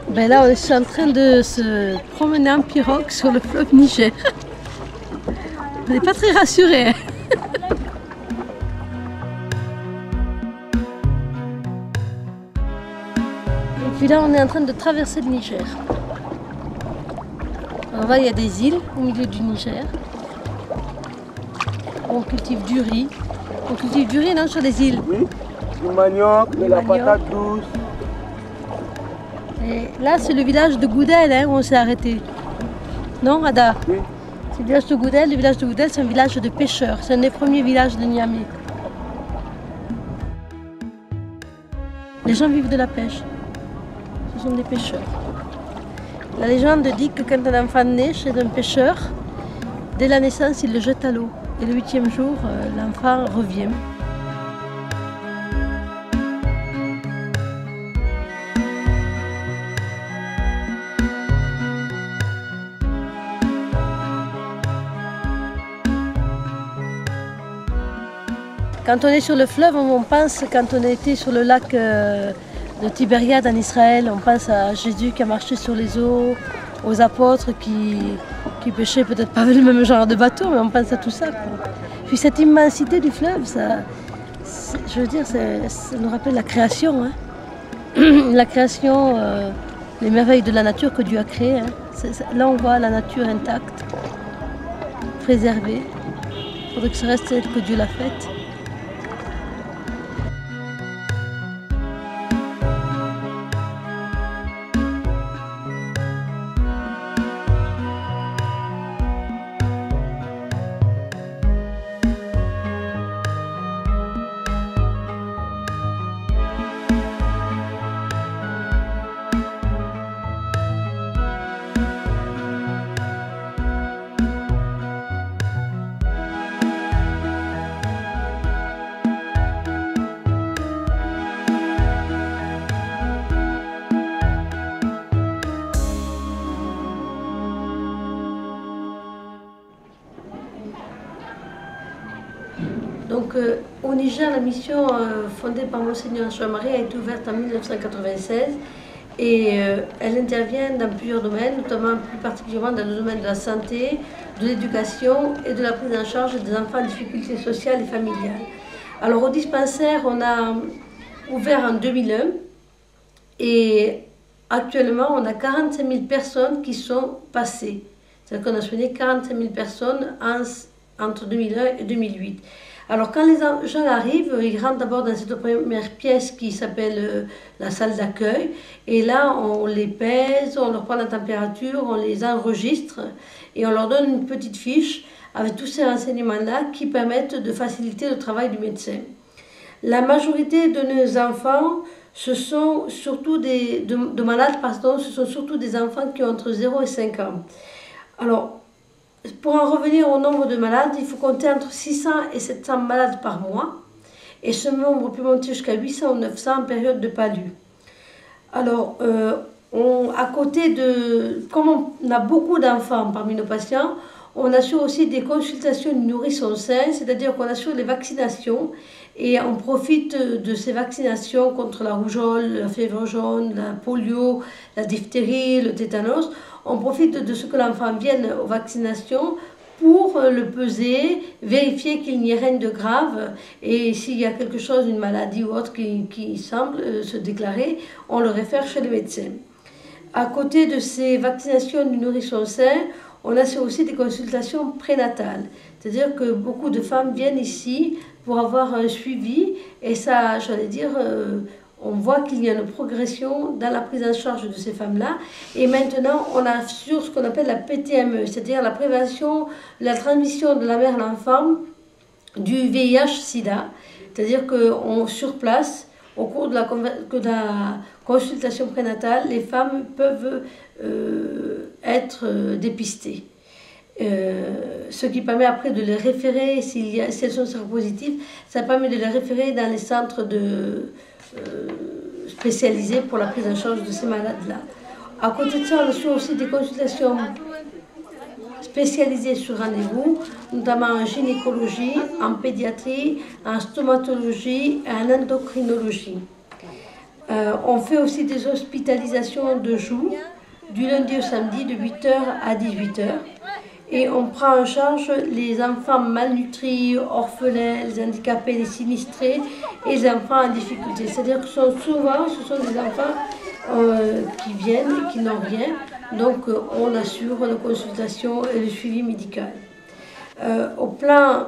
Ben là, on est en train de se promener en pirogue sur le fleuve Niger. On n'est pas très rassurés. Et puis là, on est en train de traverser le Niger. Alors là, il y a des îles au milieu du Niger. On cultive du riz. On cultive du riz, non, sur les îles? Oui, du manioc, de la patate douce. Et là, c'est le village de Goudel, hein, où on s'est arrêté. Non, Ada? Oui. C'est le village de Goudel. Le village de Goudel, c'est un village de pêcheurs. C'est un des premiers villages de Niamey. Les gens vivent de la pêche. Ce sont des pêcheurs. La légende dit que quand un enfant naît chez un pêcheur, dès la naissance, il le jette à l'eau. Et le 8e jour, l'enfant revient. Quand on est sur le fleuve, on pense, quand on était sur le lac de Tibériade en Israël, on pense à Jésus qui a marché sur les eaux, aux apôtres qui pêchaient peut-être pas le même genre de bateau, mais on pense à tout ça, quoi. Puis cette immensité du fleuve, je veux dire, ça nous rappelle la création, hein. La création, les merveilles de la nature que Dieu a créées, hein. Là, on voit la nature intacte, préservée. Il faudrait que ça reste tel que Dieu l'a faite. Donc, au Niger, la mission fondée par Monseigneur Chouamari a été ouverte en 1996 et elle intervient dans plusieurs domaines, notamment plus particulièrement dans le domaine de la santé, de l'éducation et de la prise en charge des enfants en difficulté sociale et familiale. Alors, au dispensaire, on a ouvert en 2001 et actuellement, on a 45 000 personnes qui sont passées. C'est-à-dire qu'on a soigné 45 000 personnes entre 2001 et 2008. Alors quand les gens arrivent, ils rentrent d'abord dans cette première pièce qui s'appelle la salle d'accueil. Et là, on les pèse, on leur prend la température, on les enregistre et on leur donne une petite fiche avec tous ces renseignements-là qui permettent de faciliter le travail du médecin. La majorité de nos enfants, ce sont surtout de malades, pardon, ce sont surtout des enfants qui ont entre 0 et 5 ans. Alors, pour en revenir au nombre de malades, il faut compter entre 600 et 700 malades par mois. Et ce nombre peut monter jusqu'à 800 ou 900 en période de palu. Alors, à côté de... Comme on a beaucoup d'enfants parmi nos patients, on assure aussi des consultations du nourrisson sain, c'est-à-dire qu'on assure les vaccinations et on profite de ces vaccinations contre la rougeole, la fièvre jaune, la polio, la diphtérie, le tétanos. On profite de ce que l'enfant vienne aux vaccinations pour le peser, vérifier qu'il n'y ait rien de grave et s'il y a quelque chose, une maladie ou autre qui semble se déclarer, on le réfère chez le médecin. À côté de ces vaccinations du nourrisson sain, on assure aussi des consultations prénatales. C'est-à-dire que beaucoup de femmes viennent ici pour avoir un suivi et ça, j'allais dire, on voit qu'il y a une progression dans la prise en charge de ces femmes-là. Et maintenant, on assure ce qu'on appelle la PTME, c'est-à-dire la prévention, la transmission de la mère à l'enfant du VIH-Sida. C'est-à-dire que sur place, au cours de la consultation prénatale, les femmes peuvent être dépistées. Ce qui permet après de les référer, si elles sont séropositives, ça permet de les référer dans les centres spécialisés pour la prise en charge de ces malades-là. À côté de ça, on assure aussi des consultations spécialisées sur rendez-vous, notamment en gynécologie, en pédiatrie, en stomatologie et en endocrinologie. On fait aussi des hospitalisations de jour, du lundi au samedi, de 8 h à 18 h. Et on prend en charge les enfants malnutris, orphelins, les handicapés, les sinistrés et les enfants en difficulté. C'est-à-dire que souvent, ce sont des enfants qui viennent et qui n'ont rien. Donc on assure la consultation et le suivi médical. Au plan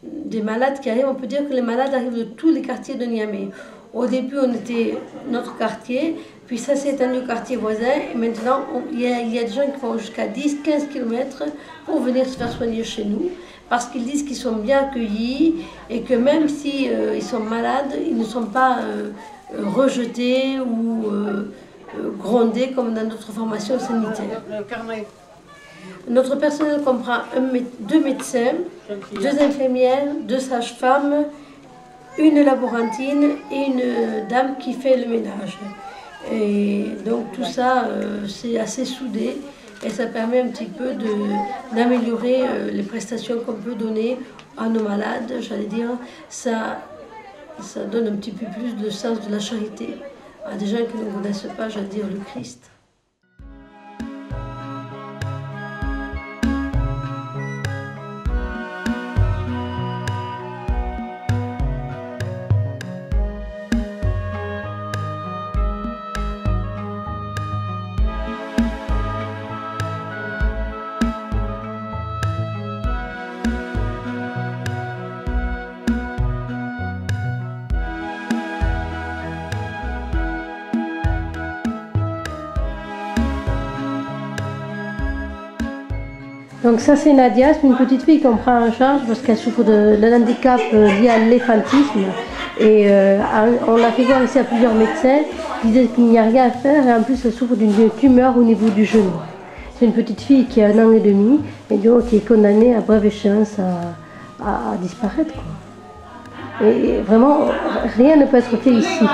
des malades qui arrivent, on peut dire que les malades arrivent de tous les quartiers de Niamey. Au début, on était notre quartier, puis ça s'est étendu au quartier voisin, et maintenant, il y a des gens qui font jusqu'à 10-15 km pour venir se faire soigner chez nous, parce qu'ils disent qu'ils sont bien accueillis, et que même si ils sont malades, ils ne sont pas rejetés ou grondés comme dans notre formation sanitaire. Notre personnel comprend 2 médecins, 2 infirmières, 2 sages-femmes, une laborantine et une dame qui fait le ménage. Et donc tout ça, c'est assez soudé et ça permet un petit peu d'améliorer les prestations qu'on peut donner à nos malades. J'allais dire, ça donne un petit peu plus de sens de la charité à des gens qui ne connaissent pas, j'allais dire, le Christ. Donc ça c'est Nadia, c'est une petite fille qu'on prend en charge parce qu'elle souffre d'un handicap lié à l'éléphantisme. Et on l'a fait voir ici à plusieurs médecins qui disaient qu'il n'y a rien à faire et en plus elle souffre d'une tumeur au niveau du genou. C'est une petite fille qui a 1 an et demi et donc qui est condamnée à brève échéance à disparaître, quoi. Et vraiment, rien ne peut être fait ici.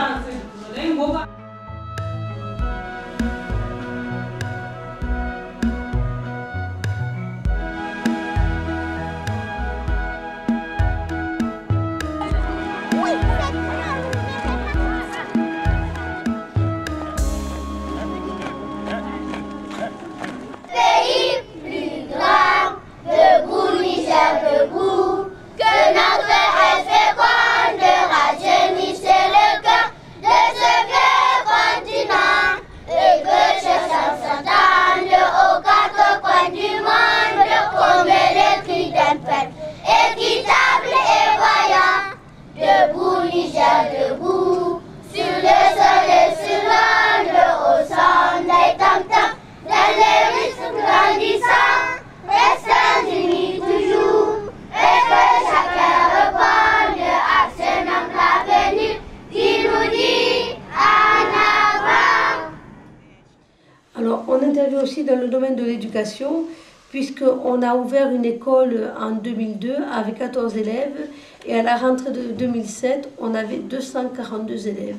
Alors, on intervient aussi dans le domaine de l'éducation, puisqu'on a ouvert une école en 2002 avec 14 élèves, et à la rentrée de 2007, on avait 242 élèves.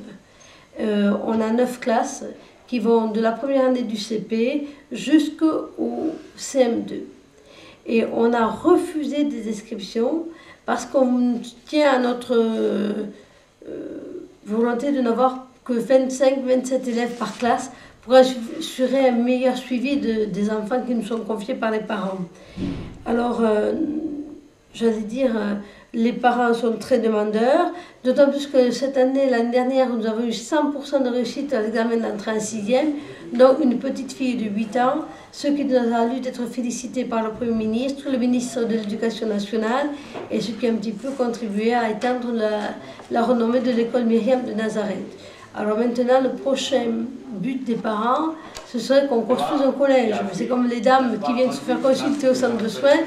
On a 9 classes qui vont de la première année du CP jusqu'au CM2. Et on a refusé des inscriptions parce qu'on tient à notre volonté de n'avoir que 25-27 élèves par classe pour assurer un meilleur suivi des enfants qui nous sont confiés par les parents. Alors, j'allais dire, les parents sont très demandeurs, d'autant plus que cette année, l'année dernière, nous avons eu 100% de réussite à l'examen d'entrée en 6e, donc une petite fille de 8 ans, ce qui nous a valu d'être félicité par le Premier ministre, le ministre de l'Éducation nationale, et ce qui a un petit peu contribué à étendre la renommée de l'école Myriam de Nazareth. Alors maintenant, le prochain but des parents, ce serait qu'on construise un collège. C'est comme les dames qui viennent se faire consulter au centre de soins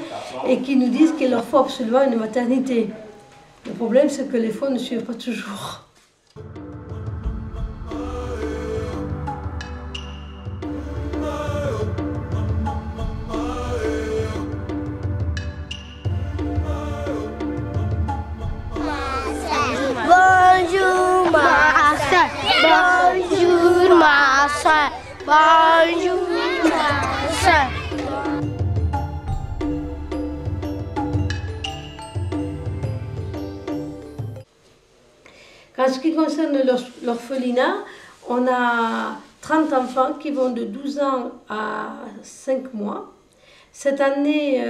et qui nous disent qu'il leur faut absolument une maternité. Le problème, c'est que les fonds ne suivent pas toujours. Bonjour ma soeur, bonjour ma soeur, bonjour ma soeur. En ce qui concerne l'orphelinat, on a 30 enfants qui vont de 12 ans à 5 mois. Cette année,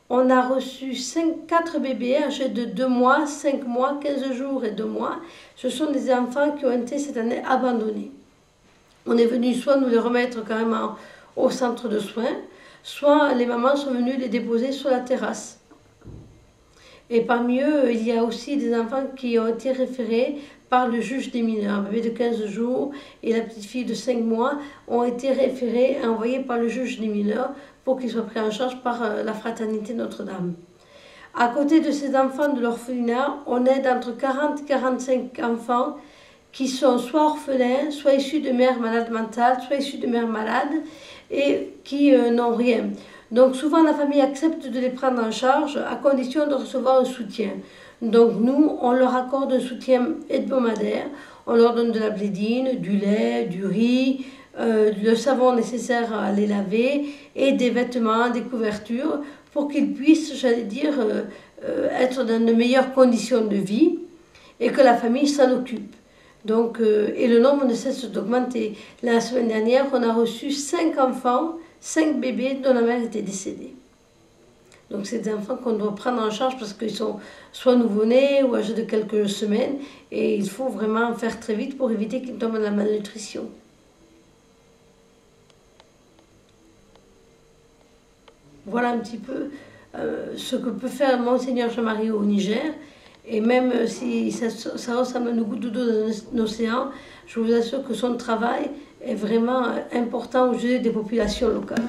on a reçu 4 bébés âgés de 2 mois, 5 mois, 15 jours et 2 mois. Ce sont des enfants qui ont été cette année abandonnés. On est venu soit nous les remettre carrément au centre de soins, soit les mamans sont venues les déposer sur la terrasse. Et parmi eux, il y a aussi des enfants qui ont été référés par le juge des mineurs. Un bébé de 15 jours et la petite fille de 5 mois ont été référés et envoyés par le juge des mineurs pour qu'ils soient pris en charge par la fraternité Notre-Dame. À côté de ces enfants de l'orphelinat, on aide entre 40 et 45 enfants qui sont soit orphelins, soit issus de mères malades mentales, soit issus de mères malades et qui n'ont rien. Donc souvent la famille accepte de les prendre en charge à condition de recevoir un soutien. Donc nous, on leur accorde un soutien hebdomadaire, on leur donne de la blédine, du lait, du riz, le savon nécessaire à les laver et des vêtements, des couvertures pour qu'ils puissent, j'allais dire, être dans de meilleures conditions de vie et que la famille s'en occupe. Donc, et le nombre ne cesse d'augmenter. La semaine dernière, on a reçu 5 enfants, 5 bébés dont la mère était décédée. Donc c'est des enfants qu'on doit prendre en charge parce qu'ils sont soit nouveau-nés ou âgés de quelques semaines et il faut vraiment faire très vite pour éviter qu'ils tombent dans la malnutrition. Voilà un petit peu ce que peut faire Monseigneur Jean-Marie au Niger. Et même si ça ressemble à une goutte d'eau dans un océan, je vous assure que son travail est vraiment important aux yeux des populations locales.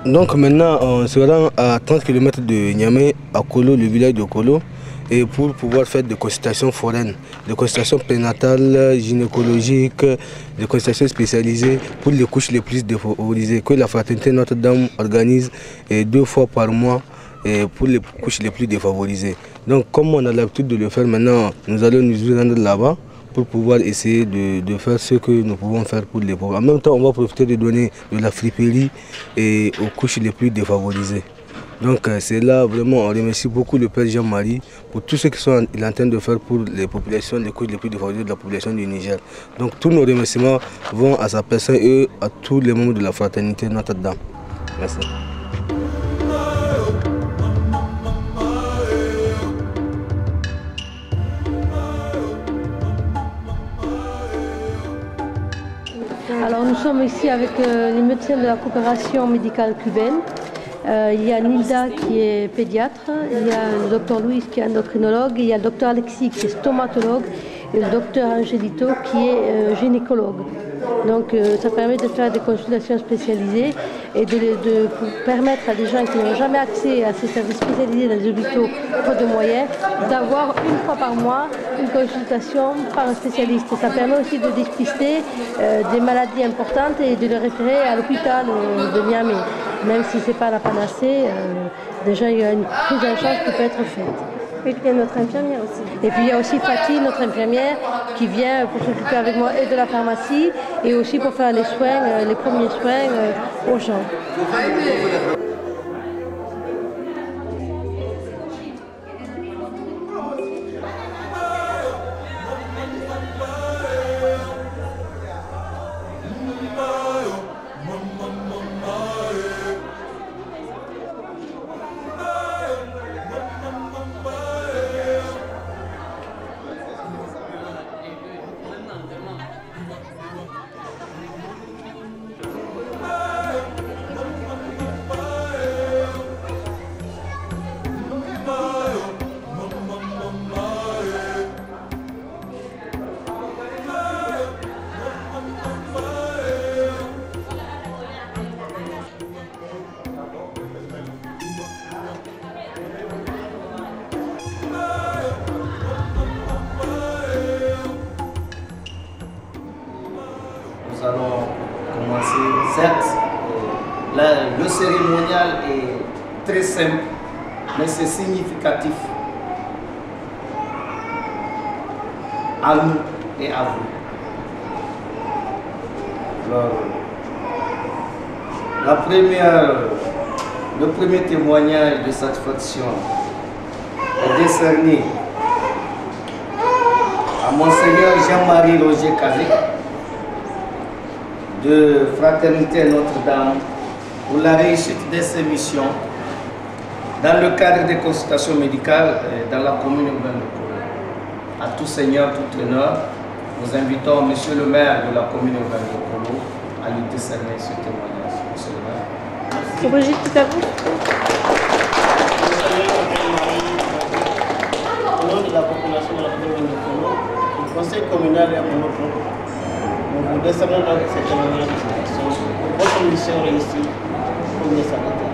Donc maintenant, on se rend à 30 km de Niamey, à Kolo, le village de Kolo, et pour pouvoir faire des consultations foraines, des consultations prénatales, gynécologiques, des consultations spécialisées pour les couches les plus défavorisées, que la fraternité Notre-Dame organise 2 fois par mois pour les couches les plus défavorisées. Donc comme on a l'habitude de le faire maintenant, nous allons nous rendre là-bas pour pouvoir essayer de faire ce que nous pouvons faire pour les pauvres. En même temps, on va profiter de donner de la friperie et aux couches les plus défavorisées. Donc c'est là vraiment, on remercie beaucoup le Père Jean-Marie pour tout ce qu'il est en train de faire pour les populations, les couches les plus défavorisées de la population du Niger. Donc tous nos remerciements vont à sa personne et à tous les membres de la fraternité Notre-Dame. Merci. Alors nous sommes ici avec les médecins de la coopération médicale cubaine. Il y a Nilda qui est pédiatre, il y a le docteur Louis qui est endocrinologue, il y a le docteur Alexis qui est stomatologue et le docteur Angelito qui est gynécologue. Donc ça permet de faire des consultations spécialisées et de permettre à des gens qui n'ont jamais accès à ces services spécialisés dans les hôpitaux faute de moyens d'avoir une fois par mois une consultation par un spécialiste. Ça permet aussi de dépister des maladies importantes et de les référer à l'hôpital de Niamey. Même si ce n'est pas la panacée, déjà il y a une prise en charge qui peut être faite. Et puis il y a notre infirmière aussi. Et puis il y a aussi Fatih, notre infirmière, qui vient pour s'occuper avec moi et de la pharmacie et aussi pour faire les soins, les premiers soins aux gens. Nous allons commencer, certes, le cérémonial est très simple, mais c'est significatif à nous et à vous. Alors, le premier témoignage de satisfaction est décerné à Monseigneur Jean-Marie Roger Kazé de Fraternité Notre-Dame pour la réussite de ses missions dans le cadre des consultations médicales dans la commune urbaine de Kolo. À tout seigneur, tout honneur, nous invitons Monsieur le maire de la commune urbaine de Kolo à lui décerner ce témoignage. Monsieur le maire. Brigitte, tout à vous. Au nom de la population de la commune de Kolo, le conseil communal et à mon nom, nous vous décernons donc ce témoignage de satisfaction. Votre mission réussie, pour les saluter.